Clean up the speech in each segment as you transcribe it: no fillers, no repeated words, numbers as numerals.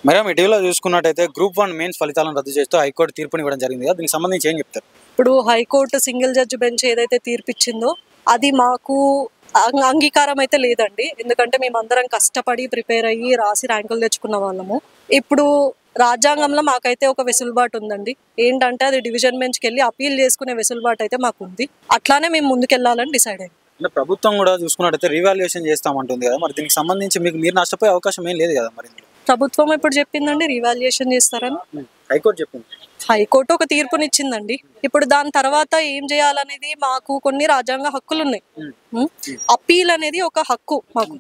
Madam ఇటీవల చూసుకున్నట్టయితే group 1 mains ఫలితాలను రద్దు చేస్తూ హైకోర్టు తీర్పునివ్వడం జరిగింది కదా, దీనికి సంబంధించి ఏం చెప్తారు? ఇప్పుడు హైకోర్టు సింగిల్ జడ్జి బెంచ్ ఏదైతే తీర్పిచ్చిందో అది మాకు అంగీకారం అయితే లేదండి. ఎందుకంటే మేమందరం కష్టపడి ప్రిపేర్ అయ్యి రాసి ర్యాంకులు తెచ్చుకున్న వాళ్ళము. ఇప్పుడు రాజ్యాంగంలో మాకైతే ఒక వెసులుబాటు ఉందండి. ఏంటంటే అది డివిజన్ బెంచ్కి వెళ్ళి అపీల్ చేసుకునే వెసులుబాటు అయితే మాకు ఉంది. అట్లానే మేము ముందుకెళ్ళాలని డిసైడ్ అయ్యాం. అంటే ప్రభుత్వం కూడా చూసుకున్నట్టయితే రీవాల్యుయేషన్ చేస్తామంటుంది కదా, మరి దీనికి సంబంధించి మీరు నష్టపోయే అవకాశం ఏం లేదు కదా? మరి ప్రభుత్వం ఎప్పుడు చెప్పిందండి రీవాల్యుయేషన్ చేస్తారని? హైకోర్టు చెప్పింది. హైకోర్టు ఒక తీర్పునిచ్చిందండి. ఇప్పుడు దాని తర్వాత ఏం చేయాలనేది మాకు కొన్ని రాజ్యాంగ హక్కులు ఉన్నాయి. అప్పీల్ అనేది ఒక హక్కు మాకు.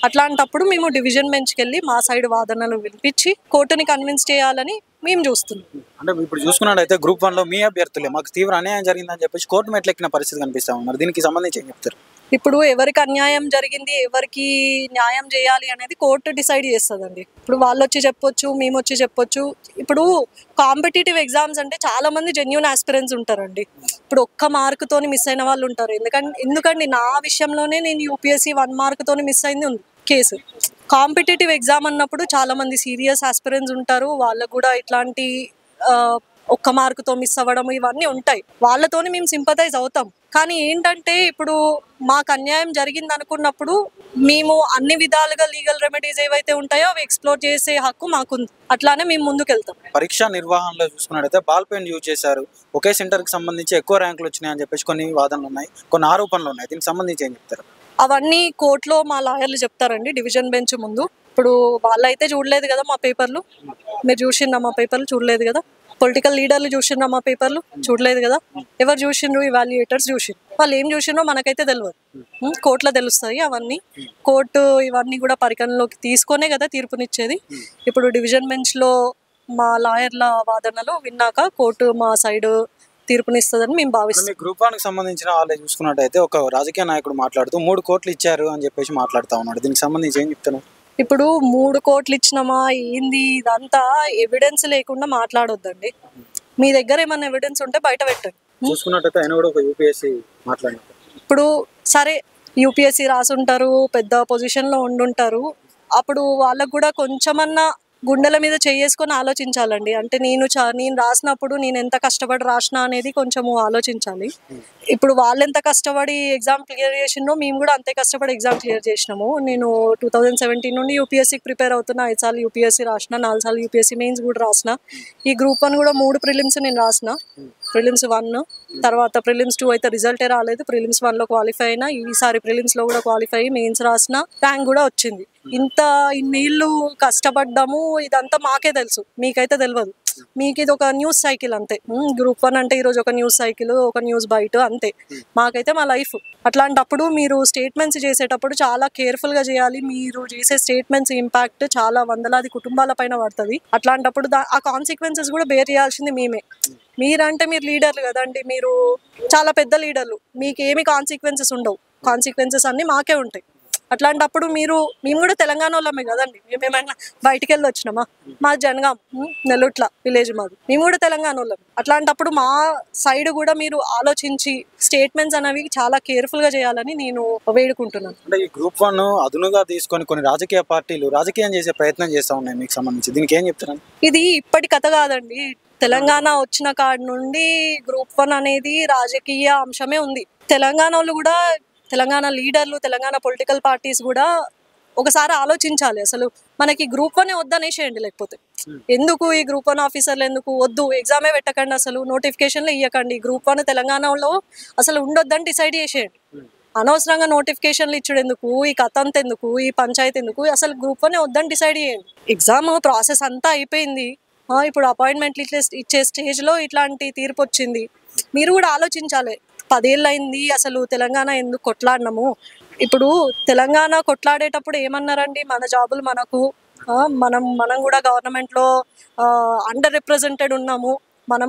అట్లాంటప్పుడు మేము డివిజన్ బెంచ్కి వెళ్ళి మా సైడ్ వాదనలు వినిపించి కోర్టుని కన్విన్స్ చేయాలని మేము చూస్తున్నాం. అంటే ఇప్పుడు చూసుకున్నట్టయితే గ్రూప్ 1లో మీ అభ్యర్థులే మాకు తీవ్ర అన్యాయం జరిగిందని చెప్పేసి కోర్టు మెట్లెక్కిన పరిస్థితి కనిపిస్తాము. మరి దీనికి సంబంధించి ఏం చెప్తారు? ఇప్పుడు ఎవరికి అన్యాయం జరిగింది, ఎవరికి న్యాయం చేయాలి అనేది కోర్టు డిసైడ్ చేస్తుందండి. ఇప్పుడు వాళ్ళు వచ్చి చెప్పొచ్చు, మేము వచ్చి చెప్పొచ్చు. ఇప్పుడు కాంపిటేటివ్ ఎగ్జామ్స్ అంటే చాలా మంది జెన్యూన్ ఆస్పిరెంట్స్ ఉంటారండి. ఇప్పుడు ఒక్క మార్కుతోని మిస్ అయిన వాళ్ళు ఉంటారు. ఎందుకంటే నా విషయంలోనే నేను యూపీఎస్సీ 1 మార్కుతోని మిస్ అయింది ఉంది కేసు. కాంపిటేటివ్ ఎగ్జామ్ అన్నప్పుడు చాలా మంది సీరియస్ ఆస్పిరెంట్స్ ఉంటారు. వాళ్ళకు కూడా ఇట్లాంటి ఒక్క మార్కుతో మిస్ అవ్వడం ఇవన్నీ ఉంటాయి. వాళ్ళతోని మేము సింపథైజ్ అవుతాం. కానీ ఏంటంటే ఇప్పుడు మాకు అన్యాయం జరిగింది అనుకున్నప్పుడు మేము అన్ని విధాలుగా లీగల్ రెమెడీస్ ఏవైతే ఉంటాయో అవి ఎక్స్ప్లోర్ చేసే హక్కు మాకుంది. అట్లానే మేము ముందుకెళ్తాం. పరీక్ష నిర్వహణలో చూసుకున్నట్టయితే బాల్ పెన్ యూజ్ చేశారు, ఒకే సెంటర్కి సంబంధించి ఎక్కువ ర్యాంకులు వచ్చినాయి అని చెప్పేసి కొన్ని వాదనలు ఉన్నాయి, కొన్ని ఆరోపణలు ఉన్నాయి. దీనికి సంబంధించి ఏం చెప్తారు? అవన్నీ కోర్టులో మా లాయర్లు చెప్తారండి డివిజన్ బెంచ్ ముందు. ఇప్పుడు వాళ్ళైతే చూడలేదు కదా మా పేపర్లు. మీరు చూసిండ్రా మా పేపర్లు? చూడలేదు కదా. పొలిటికల్ లీడర్లు చూసిండ్రా మా పేపర్లు? చూడలేదు కదా. ఎవరు చూసిండ్రు? ఇవాల్యుయేటర్స్ చూసిండ్రు. వాళ్ళు ఏం చూసిండ్రో మనకైతే తెలియదు. కోర్టులో తెలుస్తాయి అవన్నీ. కోర్టు ఇవన్నీ కూడా పరిగణలోకి తీసుకొనే కదా తీర్పునిచ్చేది. ఇప్పుడు డివిజన్ బెంచ్లో మా లాయర్ల వాదనలు విన్నాక కోర్టు మా సైడ్ తీర్పునిస్తుందని మేము భావిస్తాం. గ్రూప్ 1కి సంబంధించిన వాళ్ళు చూసుకున్నట్టయితే ఒక రాజకీయ నాయకుడు మాట్లాడుతూ 3 కోట్లు ఇచ్చారు అని చెప్పేసి మాట్లాడుతూ ఉన్నాడు. దీనికి సంబంధించి ఏం చెప్తాను? ఇప్పుడు 3 కోట్లు ఇచ్చినామా ఏంది ఇదంతా ఎవిడెన్స్ లేకుండా మాట్లాడొద్దండి. మీ దగ్గర ఏమైనా ఎవిడెన్స్ ఉంటే బయట పెట్టండి. చూసుకున్నట్టయితే ఆయన కూడా ఒక యూపీఎస్సీ మాట్లాడారు. ఇప్పుడు సరే యూపీఎస్సీ రాసుంటారు, పెద్ద పొజిషన్లో ఉండుంటారు. అప్పుడు వాళ్ళకు కూడా కొంచెమన్నా గుండెల మీద చేసుకొని ఆలోచించాలండి. అంటే నేను రాసినప్పుడు నేను ఎంత కష్టపడి రాసినా అనేది కొంచెము ఆలోచించాలి. ఇప్పుడు వాళ్ళు ఎంత కష్టపడి ఎగ్జామ్ క్లియర్ చేసిందో మేము కూడా అంతే కష్టపడి ఎగ్జామ్ క్లియర్ చేసినాము. నేను 2017 నుండి యూపీఎస్సీకి ప్రిపేర్ అవుతున్నా. 5 సార్లు యూపీఎస్సీ రాసిన, 4 సార్లు యూపీఎస్సీ మెయిన్స్ కూడా రాసిన. ఈ గ్రూప్ 1 కూడా 3 ప్రిలిమ్స్ నేను రాసిన. ప్రిలిమ్స్ 1, తర్వాత ప్రిలిమ్స్ 2 అయితే రిజల్టే రాలేదు. ప్రిలిమ్స్ 1లో క్వాలిఫై అయినా, ఈసారి ప్రిలిమ్స్లో కూడా క్వాలిఫై అయ్యి మెయిన్స్ రాసిన, ర్యాంక్ కూడా వచ్చింది. ఇన్నేళ్ళు కష్టపడ్డాము, ఇదంతా మాకే తెలుసు, మీకైతే తెలియదు. మీకు ఇది ఒక న్యూస్ సైకిల్ అంతే. గ్రూప్ 1 అంటే ఈరోజు ఒక న్యూస్ సైకిల్, ఒక న్యూస్ బయట అంతే. మాకైతే మా లైఫ్. అట్లాంటప్పుడు మీరు స్టేట్మెంట్స్ చేసేటప్పుడు చాలా కేర్ఫుల్గా చేయాలి. మీరు చేసే స్టేట్మెంట్స్ ఇంపాక్ట్ చాలా వందలాది కుటుంబాల పైన పడుతుంది. అట్లాంటప్పుడు ఆ కాన్సిక్వెన్సెస్ కూడా బేర్ చేయాల్సింది మేమే. మీరంటే మీరు లీడర్లు కదండి, మీరు చాలా పెద్ద లీడర్లు, మీకు ఏమి కాన్సిక్వెన్సెస్ ఉండవు. కాన్సిక్వెన్సెస్ అన్నీ మాకే ఉంటాయి. అట్లాంటప్పుడు మేము కూడా తెలంగాణ వాళ్ళమే కదండి. మేమేమైనా బయటికి వెళ్ళి వచ్చినామా? మా జనగాం, నెల్లుట్ల విలేజ్ మాది. మేము కూడా తెలంగాణ వాళ్ళం. అట్లాంటప్పుడు మా సైడ్ కూడా మీరు ఆలోచించి స్టేట్మెంట్స్ అనేవి చాలా కేర్ఫుల్గా చేయాలని నేను వేడుకుంటున్నాను. అంటే ఈ గ్రూప్ 1 అదునుగా తీసుకొని కొన్ని రాజకీయ పార్టీలు రాజకీయం చేసే ప్రయత్నం చేస్తూ ఉన్నాయి. మీకు సంబంధించి దీనికి ఏం చెప్తారు? ఇది ఇప్పటి కథ కాదండి. తెలంగాణ వచ్చిన కాడి నుండి గ్రూప్ 1 అనేది రాజకీయ అంశమే ఉంది. తెలంగాణలో కూడా తెలంగాణ లీడర్లు, తెలంగాణ పొలిటికల్ పార్టీస్ కూడా ఒకసారి ఆలోచించాలి. అసలు మనకి గ్రూప్ 1 వద్దనేసేయండి. లేకపోతే ఎందుకు ఈ గ్రూప్ 1 ఆఫీసర్లు ఎందుకు వద్దు, ఎగ్జామే పెట్టకండి, అసలు నోటిఫికేషన్లు ఇవ్వకండి. గ్రూప్ 1 తెలంగాణలో అసలు ఉండొద్దని డిసైడ్ చేసేయండి. అనవసరంగా నోటిఫికేషన్లు ఇచ్చుడు ఎందుకు, ఈ కథ అంత ఎందుకు, ఈ పంచాయతీ ఎందుకు, అసలు గ్రూప్ 1 వద్దని డిసైడ్ చేయండి. ఎగ్జామ్ ప్రాసెస్ అంతా అయిపోయింది. ఇప్పుడు అపాయింట్మెంట్లు ఇచ్చే స్టేజ్లో ఇట్లాంటి తీర్పు వచ్చింది. మీరు కూడా ఆలోచించాలి. 10 ఏళ్ళు అయింది, అసలు తెలంగాణ ఎందుకు కొట్లాడినాము. ఇప్పుడు తెలంగాణ కొట్లాడేటప్పుడు ఏమన్నారండి, మన జాబులు మనకు, మనం కూడా గవర్నమెంట్లో అండర్ రిప్రజెంటెడ్ ఉన్నాము, మన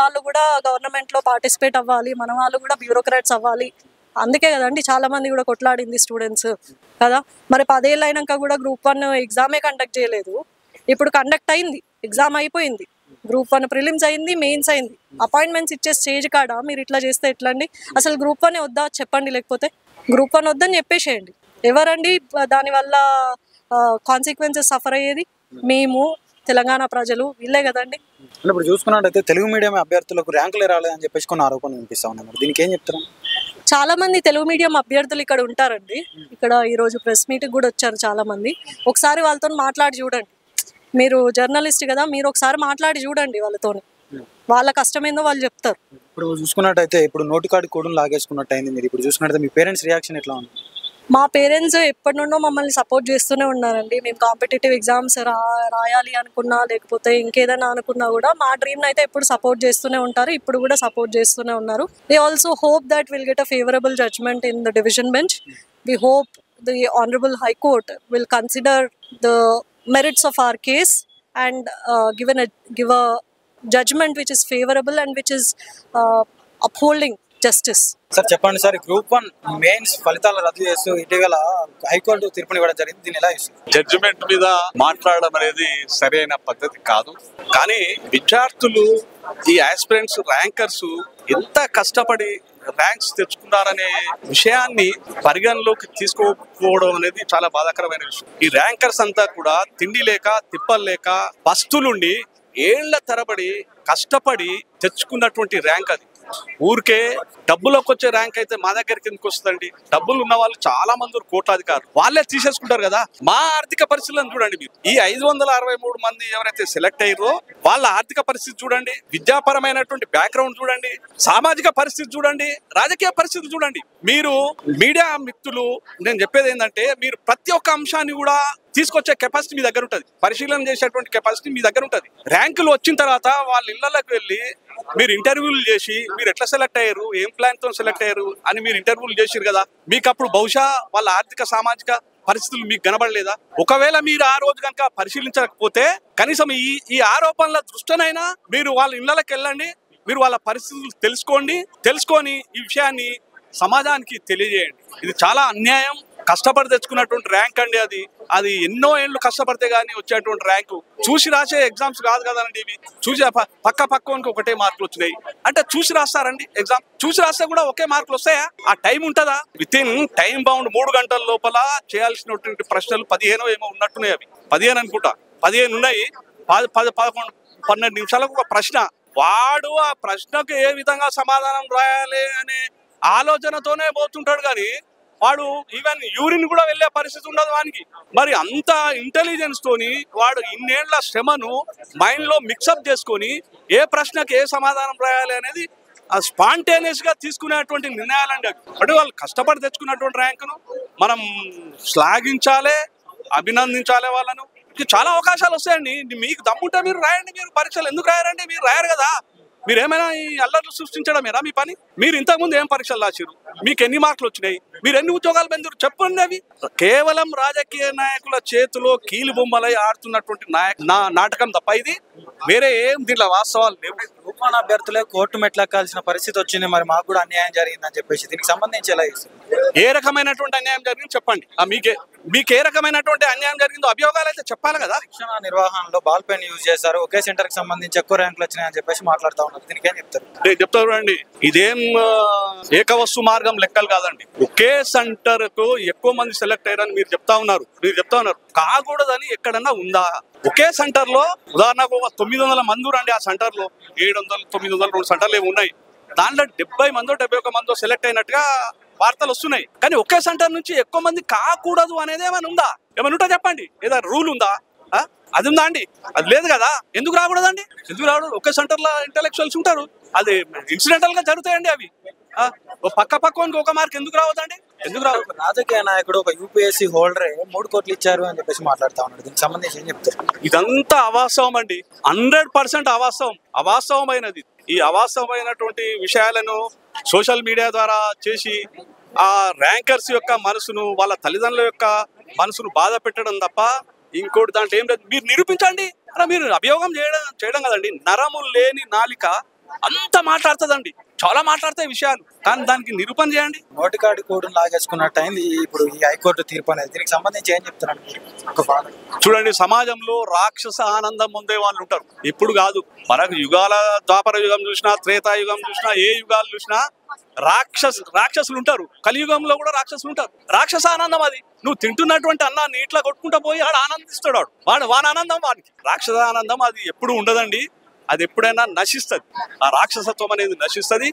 వాళ్ళు కూడా గవర్నమెంట్లో పార్టిసిపేట్ అవ్వాలి, మన వాళ్ళు కూడా బ్యూరోక్రాట్స్ అవ్వాలి. అందుకే కదండి చాలా మంది కూడా కొట్లాడింది స్టూడెంట్స్ కదా. మరి 10 ఏళ్ళు అయినాక కూడా గ్రూప్ 1 ఎగ్జామే కండక్ట్ చేయలేదు. ఇప్పుడు కండక్ట్ అయింది, ఎగ్జామ్ అయిపోయింది, గ్రూప్ 1 ప్రిలిమ్స్ అయింది, మెయిన్స్ అయింది. అపాయింట్మెంట్స్ ఇచ్చే స్టేజ్ కాడ మీరు ఇట్లా చేస్తే ఎట్లా అండి? అసలు గ్రూప్ 1 వద్దా చెప్పండి. లేకపోతే గ్రూప్ 1 వద్దని చెప్పేసేయండి. ఎవరండి దానివల్ల కాన్సిక్వెన్సెస్ సఫర్ అయ్యేది? మేము, తెలంగాణ ప్రజలు వీళ్ళే కదండి. అంటే ఇప్పుడు చూసుకున్నట్టయితే తెలుగు మీడియం అభ్యర్థులకు ర్యాంకులే రాలేదని చెప్పేసి కొన్ని ఆరోపణలు వినిపిస్తా ఉన్నాయి. మరి దీనికి ఏం చెప్తారు? చాలా మంది తెలుగు మీడియం అభ్యర్థులు ఇక్కడ ఉంటారండి. ఇక్కడ ఈరోజు ప్రెస్ మీట్కి కూడా వచ్చారు చాలా మంది. ఒకసారి వాళ్ళతో మాట్లాడి చూడండి. మీరు జర్నలిస్ట్ కదా, మీరు ఒకసారి మాట్లాడి చూడండి వాళ్ళతో. వాళ్ళ కష్టం ఏందో వాళ్ళు చెప్తారు. ఇప్పుడు చూసుకున్నట్టయితే ఇప్పుడు నోటికాడి కోడును లాగేసుకున్నట్టు అయింది. మీరు ఇప్పుడు చూసుకున్నట్టయితే మీ పేరెంట్స్ రియాక్షన్ ఎట్లా ఉంది? మా పేరెంట్స్ ఎప్పటి నుండో మమ్మల్ని సపోర్ట్ చేస్తూనే ఉన్నారండి. మేము కాంపిటేటివ్ ఎగ్జామ్స్ రాయాలి అనుకున్నా, లేకపోతే ఇంకేదైనా అనుకున్నా కూడా మా డ్రీమ్ని అయితే ఎప్పుడు సపోర్ట్ చేస్తూనే ఉంటారు. ఇప్పుడు కూడా సపోర్ట్ చేస్తూనే ఉన్నారు. They also hope that will get a favourable judgement in the division bench. We hope the honourable High Court will consider the merits of our case and give a judgment which is favorable and which is upholding justice. Sir చెప్పండి sir, group 1 mains ఫలితాలు రద్దు చేస్తూ ఇటీవల high court తీర్పునివ్వడం జరిగింది. దీన్ని ఎలా ఇస్తుంది? Judgement మీద మాట్లాడడం అనేది సరైన పద్ధతి కాదు. కానీ విద్యార్థులు, ఈ ఆస్పిరెంట్స్, ర్యాంకర్స్ ఎంత కష్టపడి ర్యాంక్స్ తెచ్చుకున్నారనే విషయాన్ని పరిగణలోకి తీసుకోకపోవడం అనేది చాలా బాధాకరమైన విషయం. ఈ ర్యాంకర్స్ అంతా కూడా తిండి లేక, తిప్పలు లేక, పస్తులుండి ఏళ్ల తరబడి కష్టపడి తెచ్చుకున్నటువంటి ర్యాంక్ అది. ఊరికే డబ్బులోకి వచ్చే ర్యాంక్ అయితే మా దగ్గరికి ఎందుకు వస్తుందండి? డబ్బులు ఉన్న వాళ్ళు చాలా మంది కోట్లాధికారులు, వాళ్ళే తీసేసుకుంటారు కదా. మా ఆర్థిక పరిస్థితులను చూడండి మీరు. ఈ 563 మంది ఎవరైతే సెలెక్ట్ అయ్యారో వాళ్ళ ఆర్థిక పరిస్థితి చూడండి, విద్యాపరమైనటువంటి బ్యాక్గ్రౌండ్ చూడండి, సామాజిక పరిస్థితి చూడండి, రాజకీయ పరిస్థితి చూడండి. మీరు మీడియా మిత్రులు, నేను చెప్పేది ఏంటంటే మీరు ప్రతి ఒక్క అంశాన్ని కూడా తీసుకొచ్చే కెపాసిటీ మీ దగ్గర ఉంటుంది, పరిశీలన చేసేటువంటి కెపాసిటీ మీ దగ్గర ఉంటుంది. ర్యాంకులు వచ్చిన తర్వాత వాళ్ళ ఇళ్లలోకి వెళ్ళి మీరు ఇంటర్వ్యూలు చేసి మీరు ఎట్లా సెలెక్ట్ అయ్యారు, ఏం ప్లాన్ తో సెలెక్ట్ అయ్యారు అని మీరు ఇంటర్వ్యూలు చేసిరు కదా. మీకు అప్పుడు బహుశా వాళ్ళ ఆర్థిక సామాజిక పరిస్థితులు మీకు కనబడలేదా? ఒకవేళ మీరు ఆ రోజు కనుక పరిశీలించకపోతే కనీసం ఈ ఆరోపణల దృష్టినైనా మీరు వాళ్ళ ఇళ్లకి వెళ్ళండి, మీరు వాళ్ళ పరిస్థితులు తెలుసుకొని ఈ విషయాన్ని సమాజానికి తెలియజేయండి. ఇది చాలా అన్యాయం. కష్టపడి తెచ్చుకున్నటువంటి ర్యాంక్ అండి అది ఎన్నో ఏళ్ళు కష్టపడితే గానీ వచ్చేటువంటి ర్యాంకు. చూసి రాసే ఎగ్జామ్స్ కాదు కదండి ఇవి. చూసి పక్కకి ఒకటే మార్కులు వచ్చినాయి అంటే చూసి రాస్తారండి ఎగ్జామ్? చూసి రాస్తే కూడా ఒకే మార్కులు వస్తాయా? ఆ టైం ఉంటుందా? విత్ ఇన్ టైం బౌండ్ 3 గంటల లోపల చేయాల్సినటువంటి ప్రశ్నలు 15 ఏమో ఉన్నట్టున్నాయి. అవి 15 అనుకుంటా, 15 ఉన్నాయి. 11-12 నిమిషాలకు ఒక ప్రశ్న. వాడు ఆ ప్రశ్నకు ఏ విధంగా సమాధానం రాయాలి అనే ఆలోచనతోనే పోతుంటాడు కానీ వాడు ఈవెన్ యూరిన్ కూడా వెళ్లే పరిస్థితి ఉండదు వానికి. మరి అంత ఇంటెలిజెన్స్ తోని వాడు ఇన్నేళ్ల శ్రమను మైండ్ లో మిక్సప్ చేసుకొని ఏ ప్రశ్నకి ఏ సమాధానం రాయాలి అనేది స్పాంటేనియస్ గా తీసుకునేటువంటి నిర్ణయాలండి అవి. అంటే వాళ్ళు కష్టపడి తెచ్చుకున్నటువంటి ర్యాంకును మనం శ్లాఘించాలి, అభినందించాలి వాళ్ళను. చాలా అవకాశాలు వస్తాయండి. మీకు దమ్ముంటే మీరు రాయండి. మీరు పరీక్షలు ఎందుకు రాయారండి? మీరు రాయరు కదా. మీరు ఏమైనా ఈ అల్లర్లు సృష్టించడమేనా మీ పని? మీరు ఇంతకుముందు ఏం పరీక్షలు రాసిరు? మీకు ఎన్ని మార్కులు వచ్చినాయి? మీరు ఎన్ని ఉద్యోగాలు పొందారు? చెప్పండి. అవి కేవలం రాజకీయ నాయకుల చేతిలో కీలు బొమ్మలై ఆడుతున్నటువంటి నాటకం తప్ప ఇది వేరే ఏం దీంట్లో వాస్తవాలు లేవు. గ్రూప్ 1 అభ్యర్థులే కోర్టు మెట్లెక్కాల్సిన పరిస్థితి వచ్చింది. మరి మాకు కూడా అన్యాయం జరిగిందని చెప్పేసి దీనికి సంబంధించి ఎలా ఇస్తుంది? ఏ రకమైనటువంటి అన్యాయం జరిగింది చెప్పండి. మీకు ఏ రకమైనటువంటి అన్యాయం జరిగిందో అభియోగాలు అయితే చెప్పాలి కదా. శిక్షణ నిర్వహణలో బాల్ పెన్ యూజ్ చేశారు, ఒకే సెంటర్ కి సంబంధించి ఎక్కువ ర్యాంకులు వచ్చినాయని చెప్పేసి మాట్లాడుతూ ఉన్నారు. దీనికి ఏం చెప్తారు? చెప్తారు అండి, ఇదేం ఏకవస్తు మార్గం లెక్కలు కాదండి. ఒకే సెంటర్ కు ఎక్కువ మంది సెలెక్ట్ అయ్యారని మీరు చెప్తా ఉన్నారు. కాకూడదని ఎక్కడన్నా ఉందా? ఒకే సెంటర్ లో ఉదాహరణకు 900 మంది రండి. ఆ సెంటర్ లో 700, 900, 2 సెంటర్లు ఏమి ఉన్నాయి. దాంట్లో 70 మందో 71 మందో సెలెక్ట్ అయినట్టుగా వార్తలు వస్తున్నాయి. కానీ ఒకే సెంటర్ నుంచి ఎక్కువ మంది కాకూడదు అనేది ఏమైనా ఉందా? ఏమైనా ఉంటే చెప్పండి. ఏదైనా రూల్ ఉందా? అది ఉందా అండి? అది లేదు కదా. ఎందుకు రాకూడదండి? ఎందుకు రాకూడదు? ఒకే సెంటర్ లో ఇంటెలెక్చువల్స్ ఉంటారు. అది ఇన్సిడెంటల్ గా జరుగుతాయండి అవి. పక్కకి ఒక మార్క్ ఎందుకు రావద్దండి? ఎందుకు రావు? రాజకీయ నాయకుడు ఒక యూపీఎస్సీ హోల్డరే 3 కోట్లు ఇచ్చారు అని చెప్పేసి మాట్లాడుతా ఉన్నాడు. దీనికి సంబంధించి ఏం చెప్తారు? ఇదంతా అవాస్తవం అండి. 100% అవాస్తవమైనది. ఈ అవాస్తవమైనటువంటి విషయాలను సోషల్ మీడియా ద్వారా చేసి ఆ ర్యాంకర్స్ యొక్క మనసును, వాళ్ళ తల్లిదండ్రుల యొక్క మనసును బాధ పెట్టడం తప్ప ఇంకోటి దాంట్లో ఏం లేదు. మీరు నిరూపించండి. మీరు అభియోగం చేయడం కదండి. నరము లేని నాలిక అంత మాట్లాడుతుందండి, చాలా మాట్లాడతాయి విషయాలు, కానీ దానికి నిరూపణ చేయండి. నోటికాడి కోడును లాగేసుకున్నట్టు అయింది ఇప్పుడు ఈ హైకోర్టు తీర్పు అనేది. దీనికి సంబంధించి ఏం చెప్తున్నారు ఒక బాధ? చూడండి, సమాజంలో రాక్షస ఆనందం పొందే వాళ్ళు ఉంటారు. ఇప్పుడు కాదు, మనకు యుగాల ద్వాపర యుగం చూసినా, త్రేతాయుగం చూసినా, ఏ యుగాలు చూసినా రాక్షసులు ఉంటారు. కలియుగంలో కూడా రాక్షసులు ఉంటారు. రాక్షస ఆనందం అది. నువ్వు తింటున్నటువంటి అన్నాన్ని ఇట్లా కొట్టుకుంటా పోయి ఆడ ఆనందిస్తాడు. వాని ఆనందం వానికి. రాక్షస ఆనందం అది ఎప్పుడు ఉండదండి, అది ఎప్పుడైనా నశిస్తుంది. ఆ రాక్షసత్వం అనేది నశిస్తుంది.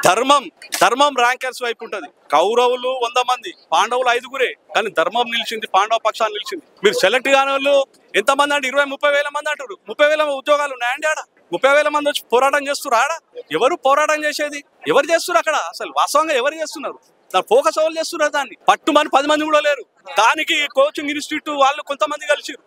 ధర్మం ర్యాంకర్స్ వైపు ఉంటది. కౌరవులు 100 మంది, పాండవులు 5గురే, కానీ ధర్మం నిలిచింది, పాండవ పక్షాన్ని నిలిచింది. మీరు సెలెక్ట్ కాని వాళ్ళు ఎంతమంది అంటే 20-30 వేల మంది అంటారు. 30,000 ఉద్యోగాలు ఉన్నాయండి ఆడ. 30,000 మంది వచ్చి పోరాటం చేస్తున్నారు ఆడ. ఎవరు పోరాటం చేసేది? ఎవరు చేస్తున్నారు అక్కడ? అసలు వాస్తవంగా ఎవరు చేస్తున్నారు? దాని ఫోకస్ ఎవరు చేస్తున్నారు? దాన్ని పట్టుమని 10 మంది కూడా లేరు. దానికి కోచింగ్ ఇన్స్టిట్యూట్ వాళ్ళు కొంతమంది కలిసిరు.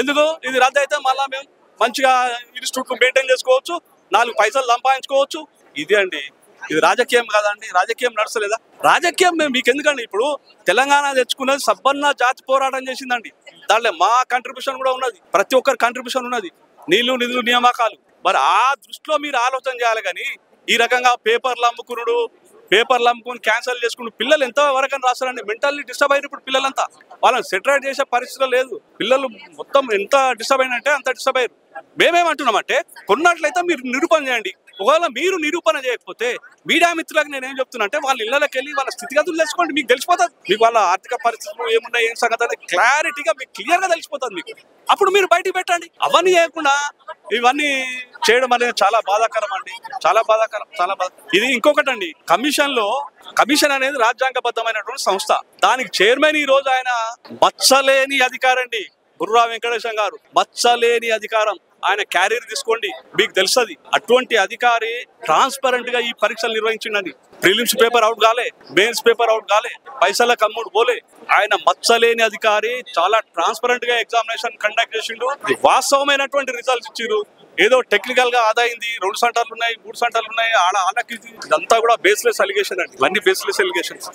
ఎందుకు? ఇది రద్దు అయితే మళ్ళా మేము మంచిగా ఇన్స్టిట్యూట్ మెయింటైన్ చేసుకోవచ్చు, 4 పైసలు సంపాదించుకోవచ్చు. ఇది అండి, ఇది రాజకీయం కాదండి. రాజకీయం నడసలేదా? రాజకీయం మీకు ఎందుకండి? ఇప్పుడు తెలంగాణ తెచ్చుకున్నది సబ్బన్న జాతి పోరాటం చేసిందండి. దాంట్లో మా కంట్రిబ్యూషన్ కూడా ఉన్నది, ప్రతి ఒక్కరి కంట్రిబ్యూషన్ ఉన్నది. నీళ్లు నిధులు నియామకాలు. మరి ఆ దృష్టిలో మీరు ఆలోచన చేయాలి. కానీ ఈ రకంగా పేపర్లు అమ్ముకుని క్యాన్సల్ చేసుకుని పిల్లలు ఎంత వరకు రాస్తారండి. మెంటల్లీ డిస్టర్బ్ అయిన ఇప్పుడు పిల్లలంతా వాళ్ళని సెటరేట్ చేసే పరిస్థితి లేదు. పిల్లలు మొత్తం ఎంత డిస్టర్బ్ అయినంటే అంత డిస్టర్బ్ అయ్యారు. మేమేమంటున్నామంటే కొన్నట్లయితే మీరు నిరూపణ చేయండి. ఒకవేళ మీరు నిరూపణ చేయకపోతే మీడియా మిత్రులకు నేనేం చెప్తున్నా అంటే వాళ్ళ ఇళ్లకి వెళ్ళి వాళ్ళ స్థితిగతులు తెలుసుకోండి. మీకు తెలిసిపోతుంది. మీకు వాళ్ళ ఆర్థిక పరిస్థితులు ఏమున్నాయి, ఏం సంగతి క్లారిటీగా మీకు క్లియర్ గా తెలిసిపోతుంది మీకు. అప్పుడు మీరు బయటికి పెట్టండి. అవన్నీ చేయకుండా ఇవన్నీ చేయడం అనేది చాలా బాధాకరం అండి. చాలా బాధాకరం. ఇది ఇంకొకటి అండి, కమిషన్ అనేది రాజ్యాంగబద్ధమైనటువంటి సంస్థ. దానికి చైర్మన్ ఈ రోజు ఆయన మచ్చలేని అధికారం అండి, బుర్రా వెంకటేశం గారు. మచ్చలేని అధికారం. ఆయన క్యారియర్ తీసుకోండి, మీకు తెలుస్తుంది. అటువంటి అధికారి ట్రాన్స్పరెంట్ గా ఈ పరీక్షలు నిర్వహించిండని. ప్రిలిమ్స్ పేపర్ అవుట్ కాలే, మెయిన్స్ పేపర్ అవుట్ కాలే, పైసల కమ్ముడు పోలే. ఆయన మచ్చలేని అధికారి, చాలా ట్రాన్స్పరెంట్ గా ఎగ్జామినేషన్ కండక్ట్ చేసిండు. వాస్తవమైనటువంటి రిజల్ట్స్ ఇచ్చిరు. ఏదో టెక్నికల్ గా ఆదా అయింది, 2 సెంటర్లు ఉన్నాయి, 3 సెంటర్లు ఉన్నాయి, ఆళ్ళకి ఇదంతా కూడా బేస్లెస్ అలిగేషన్ అండి. ఇవన్నీ బేస్లెస్ అలిగేషన్స్.